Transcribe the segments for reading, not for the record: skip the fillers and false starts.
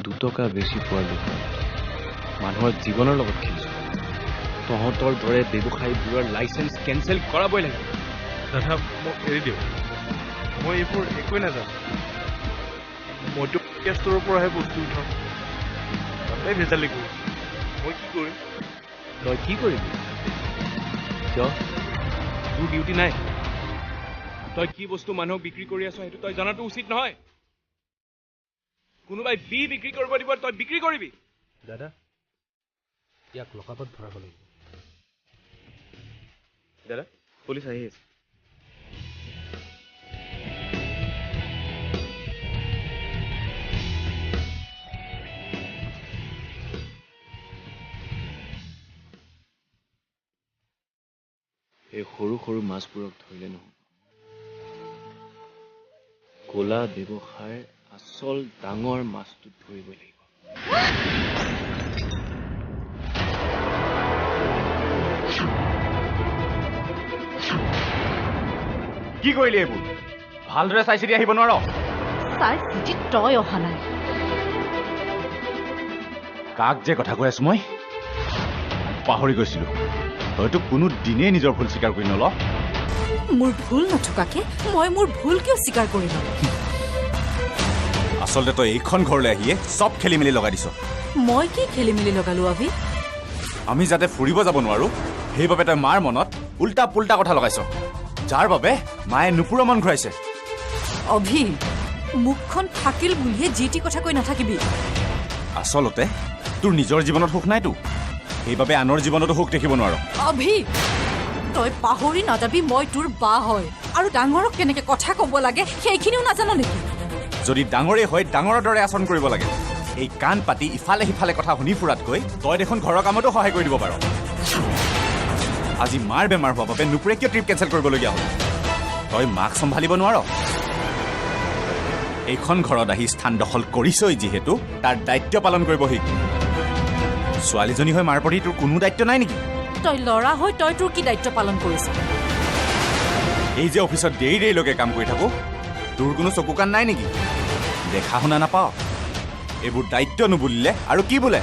2 টকা বেছি পোৱাৰ লোভত মানুহৰ জীৱনৰ লগত খেলিছো তহঁতৰ দৰে ব্যৱসায়ীবোৰৰ লাইচেন্স কেঞ্চেল কৰাবই লাগিব দাদা মোক এৰি দিওঁ মই এইবোৰ একোৱে নাজানো মইতো ষ্টৰৰ পৰাহে বস্তু উঠাওঁ তাতে ভেজালি কৰোঁ মই কি কৰিম তই কি কৰিবি কিয় তোৰ ডিউটি নাই তই কি বস্তু মানুহক বিক্ৰী কৰি আছ সেইটো তই জনাটো উচিত নহয় কোনোবাই বিক্ৰী কৰিব দিব তই বিক্ৰী কৰিবি দাদা ইয়াক লকাপত ভৰাব লাগিব দাদা পুলিচ আহি আছে এই সৰু সৰু মাছবোৰক ধৰিলে নহ'ব ক'লা ব্যৱসায়ৰ আচল ডাঙৰ মাছটো ধৰিব লাগিব কি কৰিলি এইবোৰ ভালদৰে চাই চিতি আহিব নোৱাৰ চাই চিটি তই অহা নাই কাক যে কথা কৈ আছো মই পাহৰি গৈছিলো হয়তো কোনো দিনেই নিজৰ ভুল স্বীকাৰ কৰি নল মোৰ ভুল নথকাকে মই মোৰ ভুল কিয় স্বীকাৰ কৰিম আচলতে তই এইখন ঘৰলৈ আহিয়ে চব খেলি মেলি লগাই দিছ মই কি খেলি মেলি লগালো আভি আমি যাতে ফুৰিব যাব নোৱাৰো সেইবাবে তই মাৰ মনত উল্টা পুল্টা কথা লগাইছ যাৰ বাবে মায়ে নুপুৰৰ মন ঘূৰাইছে অভি মুখখন থাকিল বুলিয়ে যি টি কথা কৈ নাথাকিবি আচলতে তোৰ নিজৰ জীৱনত সুখ নাইতো সেইবাবে আনৰ জীৱনতো সুখ দেখিব নোৱাৰ অভি তই পাহৰি নাযাবি মই তোৰ বা হয় আৰু ডাঙৰক কেনেকে কথা ক'ব লাগে সেইখিনিও নাজানো নেকি যদি ডাঙৰেই হয় ডাঙৰৰ দৰে আচৰণ কৰিব লাগে এই কাণ পাতি ইফালে সিফালে কথা শুনি ফুৰাতকৈ তই দেখোন ঘৰৰ কামতো সহায় কৰি দিব পাৰ আজি মাৰ বেমাৰ হোৱাৰ বাবে নুপুৰে কিয় ট্ৰিপ কেঞ্চেল কৰিবলগীয়া হ'ল তই মাক চম্ভালিব নোৱাৰ এইখন ঘৰত আহি স্থান দখল কৰিছই যিহেতু তাৰ দায়িত্ব পালন কৰিব শিক ছোৱালীজনী হৈ মাৰ প্ৰতি তোৰ কোনো দায়িত্ব নাই নেকি তই ল'ৰা হৈ তই তোৰ কি দায়িত্ব পালন কৰিছ এই যে অফিচত দেৰি দেৰিলৈকে কাম কৰি থাকো তোৰ কোনো চকু কাণ নাই নেকি দেখা শুনা নাপাওঁ এইবোৰ দায়িত্ব নুবুলিলে আৰু কি বোলে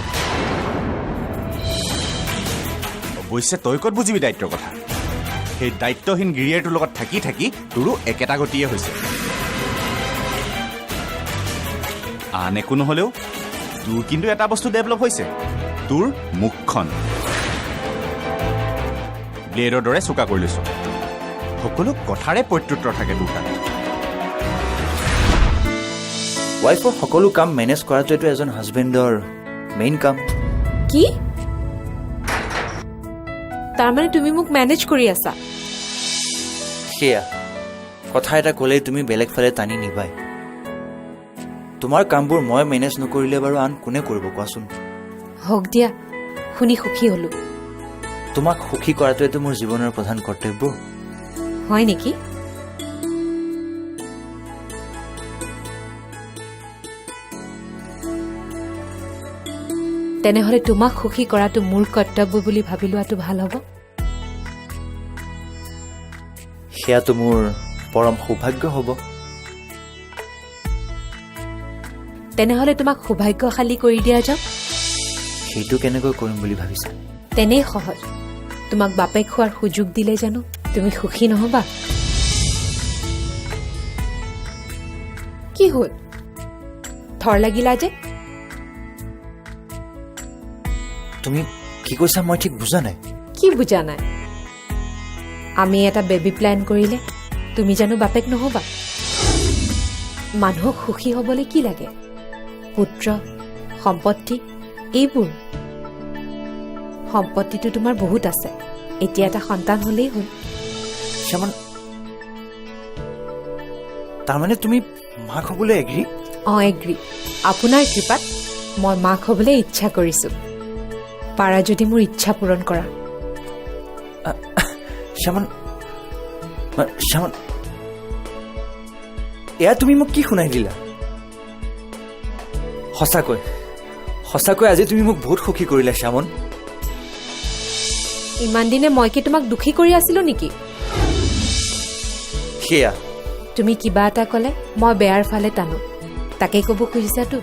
অৱশ্যে তই ক'ত বুজিবি দায়িত্বৰ কথা সেই দায়িত্বহীন গিৰিয়েৰটোৰ লগত থাকি থাকি তোৰো একেটা গতিয়ে হৈছে আন একো নহ'লেও তোৰ কিন্তু এটা বস্তু ডেভেলপ হৈছে তোৰ মুখখন ব্লেডৰ দৰে চোকা কৰি লৈছ সকলো কথাৰে প্ৰত্যুত্তৰ থাকে তোৰ তাত ৱাইফৰ সকলো কাম মেনেজ কৰাটোৱেতো এজন হাজবেণ্ডৰ মেইন কাম কি তাৰমানে তুমি মোক মেনেজ কৰি আছা সেয়া কথা এটা ক'লেই তুমি বেলেগ ফালে টানি নিবাই তোমাৰ কামবোৰ মই মেনেজ নকৰিলে বাৰু আন কোনে কৰিব কোৱাচোন হওক দিয়া শুনি সুখী হলো তোমাক সুখী কৰাটোৱেতো মোৰ জীৱনৰ প্ৰধান কৰ্তব্য হয় নেকি তেনেহলে তোমাক সুখী কৰাটো মোৰ কৰ্তব্য বুলি ভাবি লোৱাটো ভাল হ'ব সেয়াটো মোৰ পৰম সৌভাগ্য হ'ব তেনেহলে তোমাক সৌভাগ্যশালী কৰি দিয়া যাওক সেইটো কেনেকৈ কৰিম বুলি ভাবিছা তেনেই সহজ তোমাক বাপেক খোৱাৰ সুযোগ দিলে জানো তুমি সুখী নহবা কি হ'ল থৰ লাগিলা যে তুমি কি কৈছা মই ঠিক বুজা নাই কি বুজা নাই আমি এটা বেবি প্লেন কৰিলে তুমি জানো বাপেক নহবা মানুহক সুখী হ'বলৈ কি লাগে পুত্ৰ সম্পত্তি এইবোৰ সম্পত্তিটো তোমাৰ বহুত আছে এতিয়া এটা সন্তান হ'লেই হ'ল শ্যামন তাৰমানে তুমি মাক হ'বলৈ এগ্ৰী এগ্ৰী আপোনাৰ কৃপাত মই মাক হ'বলৈ ইচ্ছা কৰিছো পাৰা যদি মোৰ ইচ্ছা পূৰণ কৰা শ্যামন শ্যামন এয়া তুমি মোক কি শুনাই দিলা সঁচাকৈ সঁচাকৈ আজি তুমি মোক বহুত সুখী কৰিলা শ্যামন ইমান দিনে মই কি তোমাক দুখী কৰি আছিলো নেকি সেয়া তুমি কিবা এটা ক'লে মই বেয়াৰ ফালে টানো তাকে ক'ব খুজিছাতো